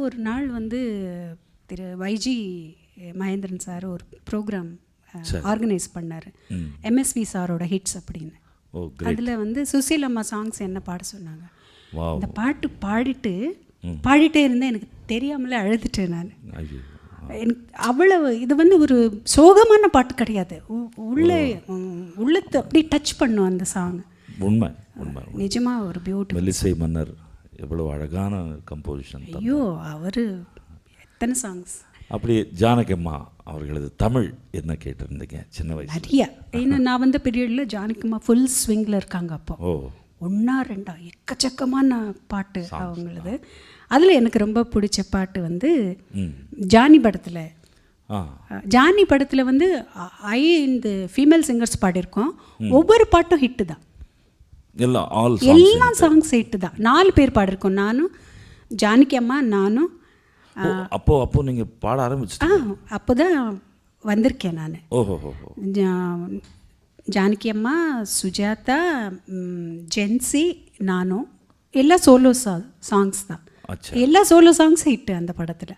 ஒரு நாள் வந்து திரு வைஜி மகேந்திரன் சார் ஒரு ப்ரோக்ராம் ஆர்கனைஸ் பண்ணார், எம்எஸ்வி சாரோட ஹிட்ஸ் அப்படின்னு. அதில் வந்து சுசீல் அம்மா சாங்ஸ் என்ன பாட சொன்னாங்க. இந்த பாட்டு பாடிட்டே இருந்தேன், எனக்கு தெரியாமலே அழுதுட்டேன் நான். எனக்கு அவ்வளவு இது வந்து ஒரு சோகமான பாட்டு கிடையாது, உள்ளத்தை அப்படி டச் பண்ணும் அந்த சாங். உண்மை உண்மை, நிஜமாக ஒரு பியூட்டிஃபுல். மெல்லிசை மன்னர் எவ்வளோ அழகான கம்போசிஷன். ஐயோ, அவர் எத்தனை சாங்ஸ். அப்படி ஜானகி அம்மா அவர்களது தமிழ் என்ன கேட்டிருந்தீங்க சின்ன வயசு? நிறைய. ஏன்னா நான் வந்த பீரியடில் ஜானகி அம்மா ஃபுல் ஸ்விங்கில் இருக்காங்க. அப்போ 1 2 எக்கச்சக்கமான பாட்டு அவங்களது. அதில் எனக்கு ரொம்ப பிடிச்ச பாட்டு வந்து ஜானி படத்தில். ஜானி படத்தில் வந்து இந்த ஃபீமேல் சிங்கர்ஸ் பாடியிருக்கோம். ஒவ்வொரு பாட்டும் ஹிட்டு தான், எல்லா சாங்ஸ் ஹிட்டு தான். 4 பேர் பாடியிருக்கோம், நானும் ஜானகி அம்மா நானும். அப்போ நீங்கள் பாட ஆரம்பிச்சு? அப்போ தான் வந்திருக்கேன் நான். ஜானகி அம்மா, சுஜாதா, ஜென்சி, நானும். எல்லாம் சோலோ சாங்ஸ் தான், எல்லா சோலோ சாங்ஸ் ஹிட்டு அந்த படத்தில்.